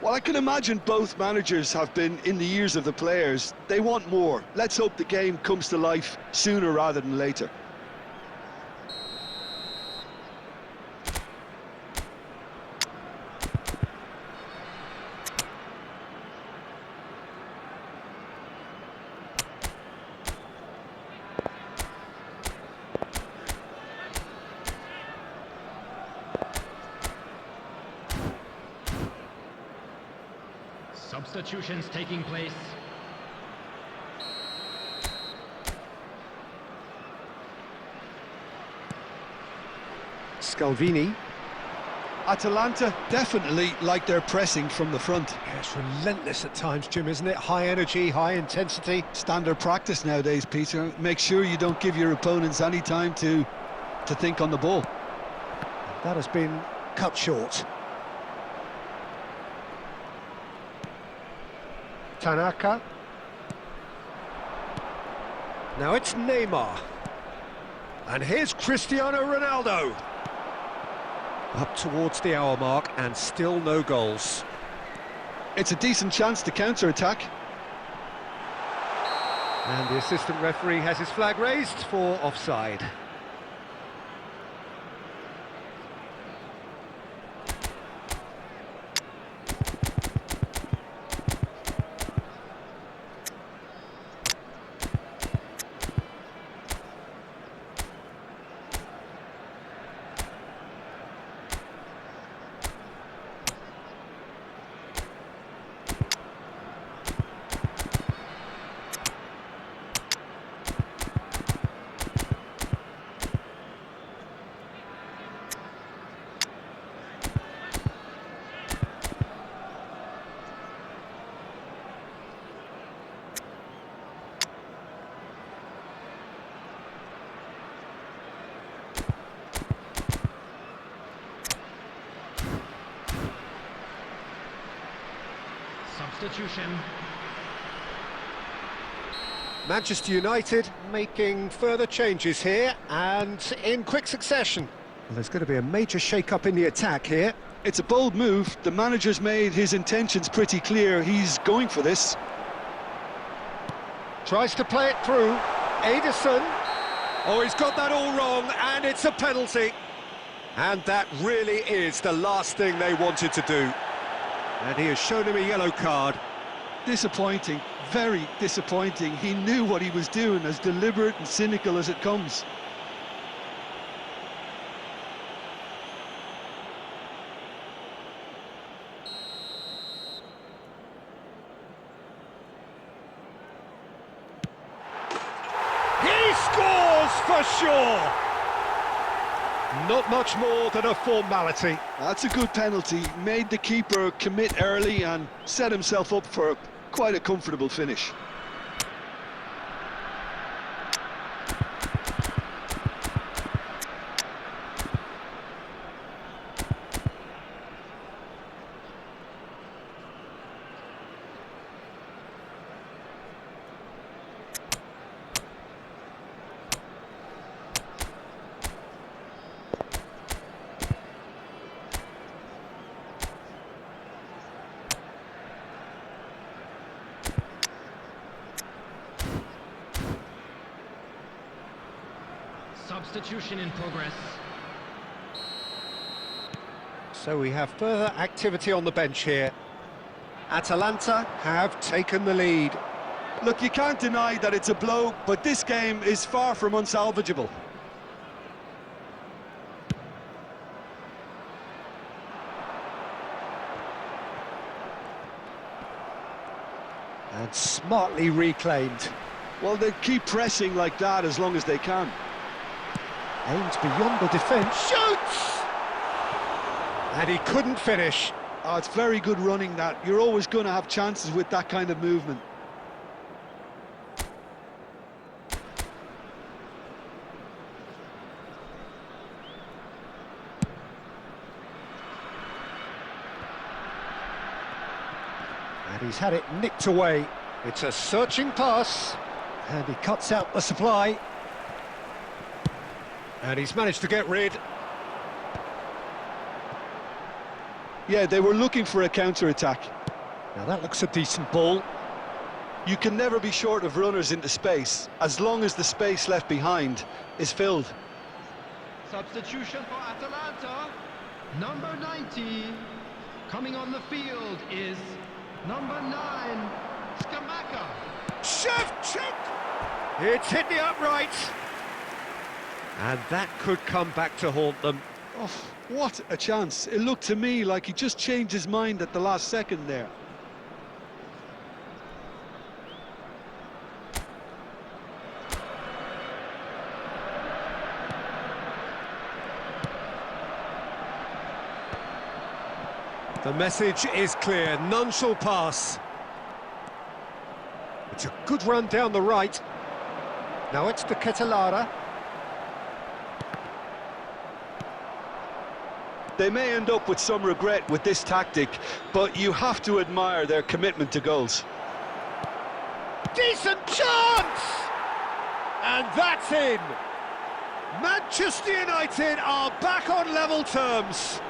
[SPEAKER 2] Well, I can imagine both managers have been in the ears of the players. They want more. Let's hope the game comes to life sooner rather than later.
[SPEAKER 5] Substitutions taking place.
[SPEAKER 1] Scalvini.
[SPEAKER 2] Atalanta definitely like their pressing from the front.
[SPEAKER 1] Yeah, it's relentless at times, Jim, isn't it? High energy, high intensity.
[SPEAKER 2] Standard practice nowadays, Peter. Make sure you don't give your opponents any time to think on the ball.
[SPEAKER 1] That has been cut short. Tanaka. Now it's Neymar. And here's Cristiano Ronaldo. Up towards the hour mark and still no goals.
[SPEAKER 2] It's a decent chance to counter-attack.
[SPEAKER 1] And the assistant referee has his flag raised for offside.
[SPEAKER 5] Substitution.
[SPEAKER 1] Manchester United making further changes here and in quick succession. Well, there's going to be a major shake-up in the attack here.
[SPEAKER 2] It's a bold move. The manager's made his intentions pretty clear. He's going for this.
[SPEAKER 1] Tries to play it through. Ederson. Oh, he's got that all wrong, and it's a penalty. And that really is the last thing they wanted to do. And he has shown him a yellow card.
[SPEAKER 2] Disappointing, very disappointing. He knew what he was doing, as deliberate and cynical as it comes.
[SPEAKER 1] He scores for sure! Not much more than a formality.
[SPEAKER 2] That's a good penalty. Made the keeper commit early and set himself up for quite a comfortable finish.
[SPEAKER 5] Substitution in progress.
[SPEAKER 1] So we have further activity on the bench here. Atalanta have taken the lead.
[SPEAKER 2] Look, you can't deny that it's a blow, but this game is far from unsalvageable.
[SPEAKER 1] And smartly reclaimed.
[SPEAKER 2] Well, they keep pressing like that as long as they can.
[SPEAKER 1] Aims beyond the defence, shoots! And he couldn't finish.
[SPEAKER 2] Oh, it's very good running, that. You're always going to have chances with that kind of movement.
[SPEAKER 1] And he's had it nicked away. It's a searching pass. And he cuts out the supply. And he's managed to get rid.
[SPEAKER 2] Yeah, they were looking for a counter-attack.
[SPEAKER 1] Now that looks a decent ball.
[SPEAKER 2] You can never be short of runners into space, as long as the space left behind is filled.
[SPEAKER 4] Substitution for Atalanta.
[SPEAKER 5] Number 90. Coming on the field is number 9, Skamaka.
[SPEAKER 1] Shevchuk! It's hit the upright. And that could come back to haunt them.
[SPEAKER 2] Oh, what a chance. It looked to me like he just changed his mind at the last second there.
[SPEAKER 1] The message is clear, none shall pass. It's a good run down the right. Now it's to Ketelara.
[SPEAKER 2] They may end up with some regret with this tactic, but you have to admire their commitment to goals.
[SPEAKER 1] Decent chance! And that's in! Manchester United are back on level terms.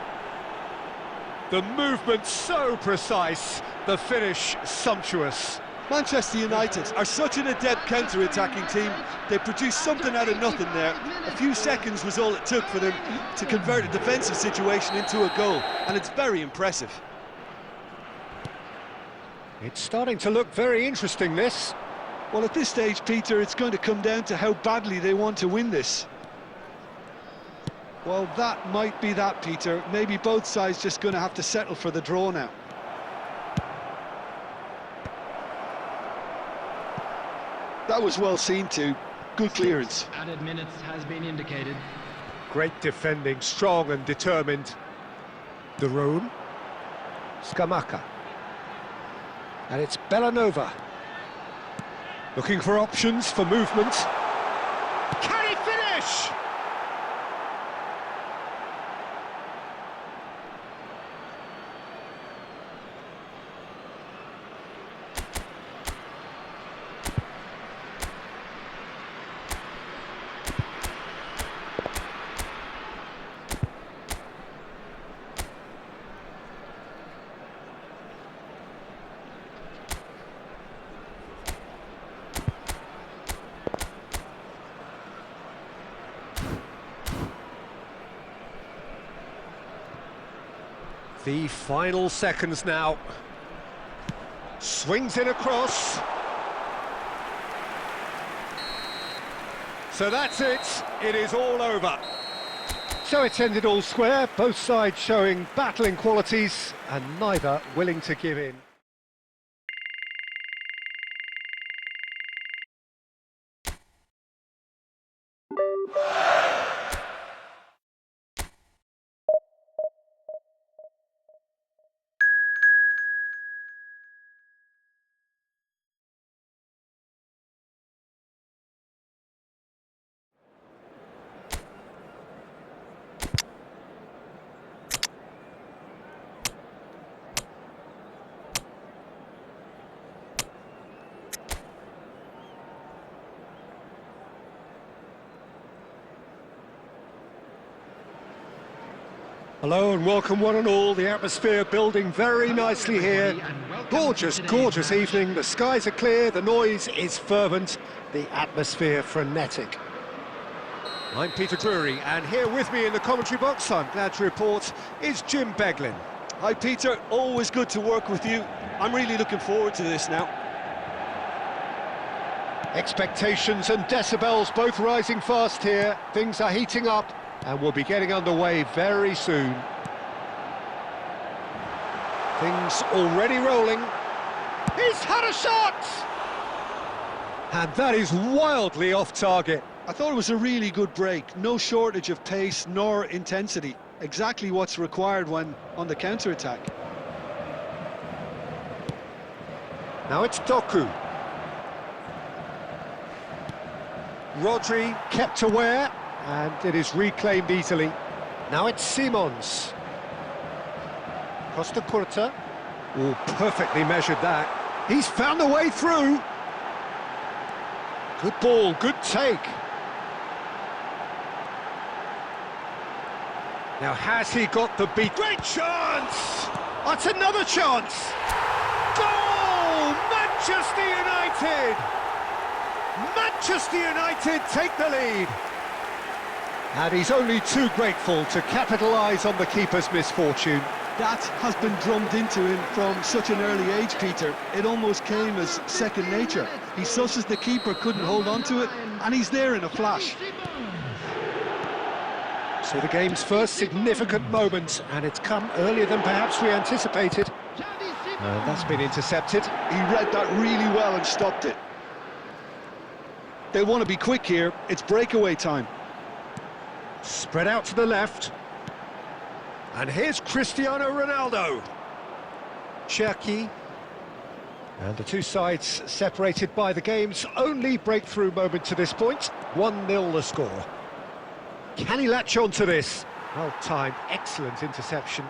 [SPEAKER 1] The movement so precise, the finish sumptuous.
[SPEAKER 3] Manchester United are such an adept counter-attacking team. They produced something out of nothing there. A few seconds was all it took for them to convert a defensive situation into a goal, and it's very impressive.
[SPEAKER 1] It's starting to look very interesting, this.
[SPEAKER 2] Well, at this stage, Peter, it's going to come down to how badly they want to win this. Well, that might be that, Peter. Maybe both sides just going to have to settle for the draw now. That was well seen too. Good clearance.
[SPEAKER 5] Added minutes has been indicated.
[SPEAKER 1] Great defending, strong and determined. De Roon. Skamaka. And it's Bellanova. Looking for options for movement. Can he finish? The final seconds now. Swings in across. So that's it. It is all over. So it's ended all square, both sides showing battling qualities and neither willing to give in. Hello and welcome one and all, the atmosphere building very nicely here. Gorgeous, gorgeous evening, the skies are clear, the noise is fervent, the atmosphere frenetic. I'm Peter Drury, and here with me in the commentary box, I'm glad to report, is Jim Beglin.
[SPEAKER 3] Hi, Peter. Always good to work with you. I'm really looking forward to this now.
[SPEAKER 1] Expectations and decibels both rising fast here, things are heating up. And we'll be getting underway very soon. Things already rolling. He's had a shot! And that is wildly off target.
[SPEAKER 2] I thought it was a really good break. No shortage of pace nor intensity. Exactly what's required when on the counter-attack.
[SPEAKER 1] Now it's Doku. Rodri kept aware. And it is reclaimed easily. Now it's Simons. Costa Curta. Oh, perfectly measured that. He's found a way through. Good ball, good take. Now has he got the beat? Great chance! That's another chance! Goal! Manchester United! Manchester United take the lead. And he's only too grateful to capitalise on the keeper's misfortune.
[SPEAKER 2] That has been drummed into him from such an early age, Peter. It almost came as second nature. He susses the keeper, couldn't hold on to it, and he's there in a flash.
[SPEAKER 1] So the game's first significant moment, and it's come earlier than perhaps we anticipated. And that's been intercepted.
[SPEAKER 2] He read that really well and stopped it. They want to be quick here. It's breakaway time.
[SPEAKER 1] Spread out to the left. And here's Cristiano Ronaldo. Cherki. And the two sides separated by the game's only breakthrough moment to this point. 1-0 the score. Can he latch on to this? Well timed, excellent interception.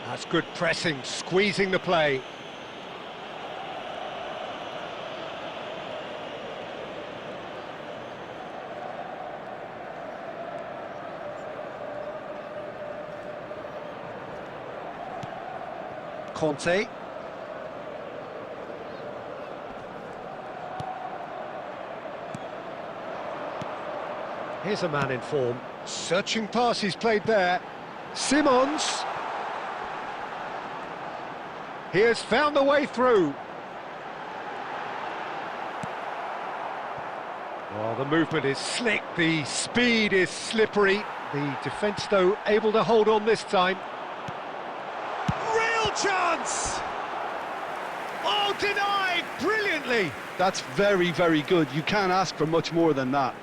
[SPEAKER 1] That's good pressing, squeezing the play. Conte. Here's a man in form. Searching pass he's played there. Simons. He has found the way through. Oh, the movement is slick, the speed is slippery. The defence, though, able to hold on this time. Real chance! Oh, denied brilliantly!
[SPEAKER 2] That's very, very good. You can't ask for much more than that.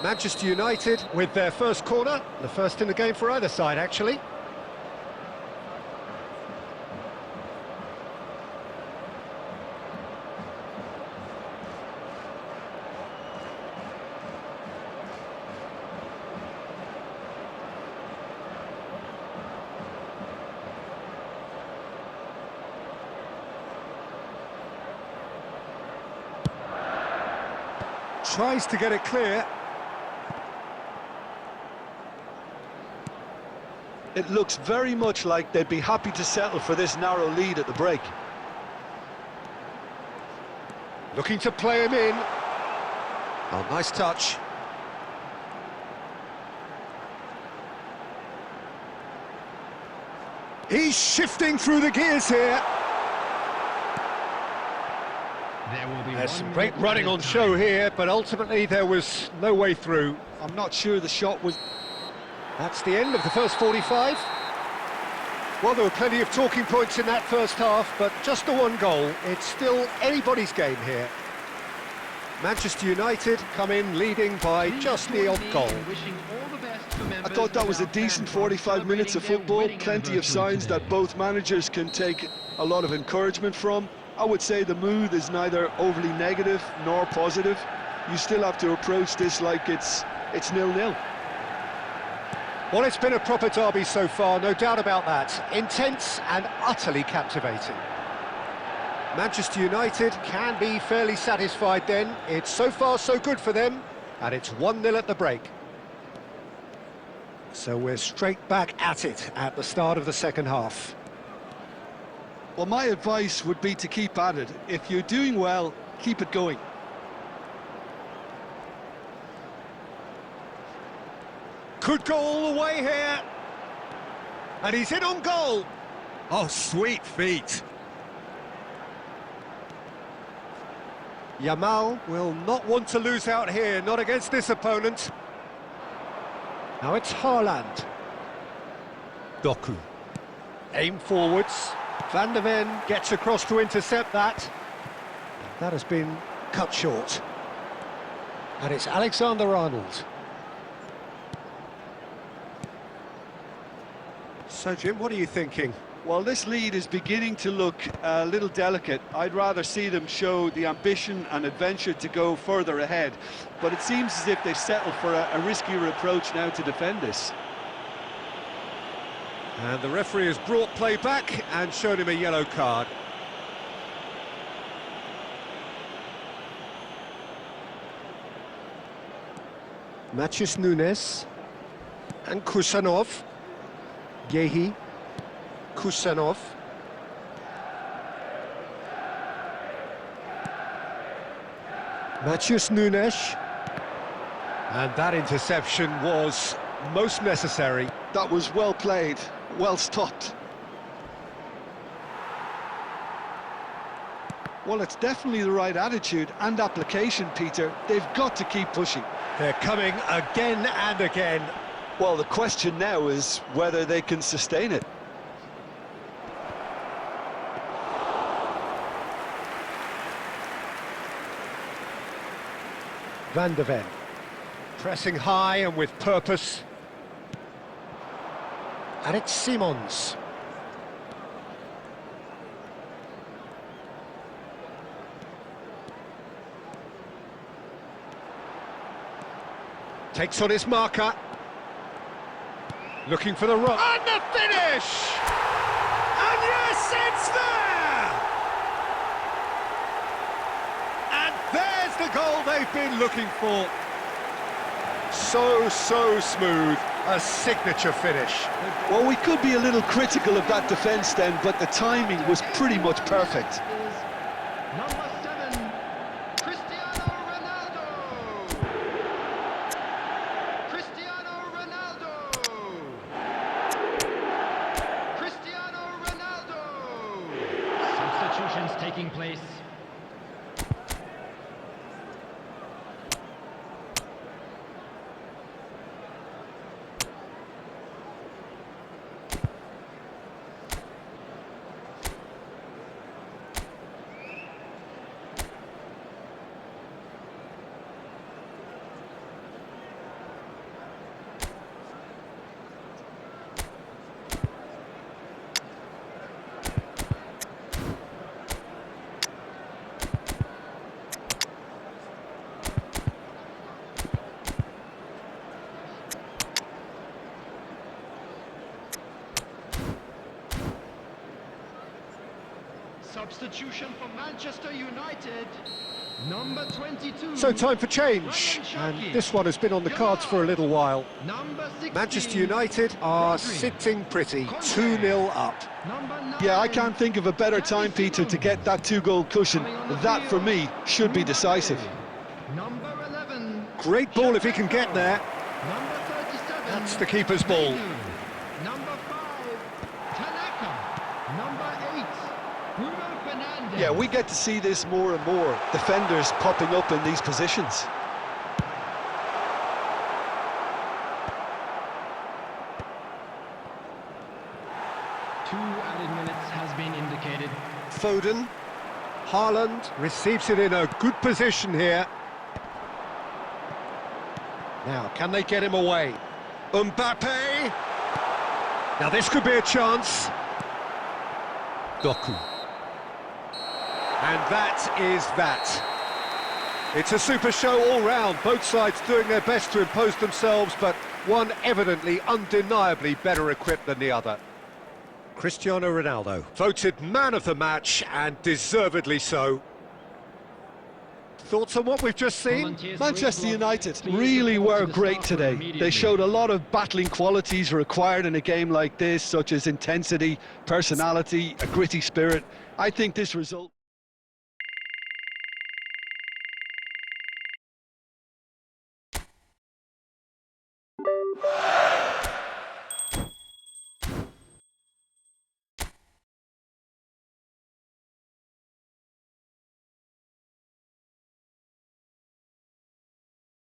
[SPEAKER 1] Manchester United with their first corner, the first in the game for either side, actually. Tries to get it clear.
[SPEAKER 2] It looks very much like they'd be happy to settle for this narrow lead at the break.
[SPEAKER 1] Looking to play him in. Oh, nice touch. He's shifting through the gears here.
[SPEAKER 5] There will be
[SPEAKER 1] There's
[SPEAKER 5] one
[SPEAKER 1] some great
[SPEAKER 5] minute
[SPEAKER 1] running
[SPEAKER 5] added
[SPEAKER 1] on
[SPEAKER 5] time.
[SPEAKER 1] show here, but ultimately there was no way through.
[SPEAKER 2] I'm not sure the shot was...
[SPEAKER 1] That's the end of the first 45. Well, there were plenty of talking points in that first half, but just the one goal. It's still anybody's game here. Manchester United come in leading by just the odd goal.
[SPEAKER 2] I thought that was a decent 45 minutes of football, plenty of signs that both managers can take a lot of encouragement from. I would say the mood is neither overly negative nor positive. You still have to approach this like it's 0-0.
[SPEAKER 1] Well, it's been a proper derby so far, no doubt about that. Intense and utterly captivating. Manchester United can be fairly satisfied then. It's so far so good for them, and it's 1-0 at the break. So we're straight back at it at the start of the second half.
[SPEAKER 2] Well, my advice would be to keep at it. If you're doing well, keep it going.
[SPEAKER 1] Could go all the way here. And he's in on goal. Oh, sweet feet. Yamal will not want to lose out here, not against this opponent. Now it's Haaland. Doku. Aim forwards. Van der Ven gets across to intercept that. That has been cut short. And it's Alexander-Arnold. So, Jim, what are you thinking?
[SPEAKER 2] Well, this lead is beginning to look a little delicate. I'd rather see them show the ambition and adventure to go further ahead. But it seems as if they've settled for a riskier approach now to defend this.
[SPEAKER 1] And the referee has brought play back and shown him a yellow card. Matheus Nunes and Kusanov. Yehi, Kusanov. Matheus Nunes. And that interception was most necessary.
[SPEAKER 2] That was well played, well stopped. Well, it's definitely the right attitude and application, Peter. They've got to keep pushing.
[SPEAKER 1] They're coming again and again.
[SPEAKER 2] Well, the question now is whether they can sustain it.
[SPEAKER 1] Van der Ven. Pressing high and with purpose. And it's Simons. Takes on his marker. Looking for the rock. And the finish! And yes, it's there! And there's the goal they've been looking for. So smooth. A signature finish.
[SPEAKER 2] Well, we could be a little critical of that defence then, but the timing was pretty much perfect.
[SPEAKER 4] Number 7, Cristiano Ronaldo. Cristiano Ronaldo. Cristiano Ronaldo.
[SPEAKER 5] Substitutions taking place.
[SPEAKER 4] Substitution for Manchester United. Number 22.
[SPEAKER 1] So time for change, and this one has been on the cards for a little while.
[SPEAKER 4] Number 16.
[SPEAKER 1] Manchester United are sitting pretty, 2-0 up.
[SPEAKER 4] Number 9.
[SPEAKER 2] Yeah, I can't think of a better time, Peter, to get that two-goal cushion. That, for me, should be decisive.
[SPEAKER 4] Number 11.
[SPEAKER 1] Great ball if he can get there.
[SPEAKER 4] Number 37.
[SPEAKER 1] That's the keeper's ball.
[SPEAKER 4] Number 5. Tanaka. Number 8. Bruno Fernandes.
[SPEAKER 2] Yeah, we get to see this more and more. Defenders popping up in these positions.
[SPEAKER 5] Two added minutes has been indicated.
[SPEAKER 1] Foden, Haaland receives it in a good position here. Now, can they get him away? Mbappe! Now this could be a chance. Doku. And that is that. It's a super show all round, both sides doing their best to impose themselves, but one evidently, undeniably better equipped than the other. Cristiano Ronaldo, voted man of the match, and deservedly so. Thoughts on what we've just seen?
[SPEAKER 5] Volunteers
[SPEAKER 2] Manchester
[SPEAKER 5] race block.
[SPEAKER 2] United
[SPEAKER 5] Please
[SPEAKER 2] really
[SPEAKER 5] report
[SPEAKER 2] were
[SPEAKER 5] to the
[SPEAKER 2] great
[SPEAKER 5] staff room
[SPEAKER 2] today.
[SPEAKER 5] immediately.
[SPEAKER 2] They showed a lot of battling qualities required in a game like this, such as intensity, personality, a gritty spirit. I think this result...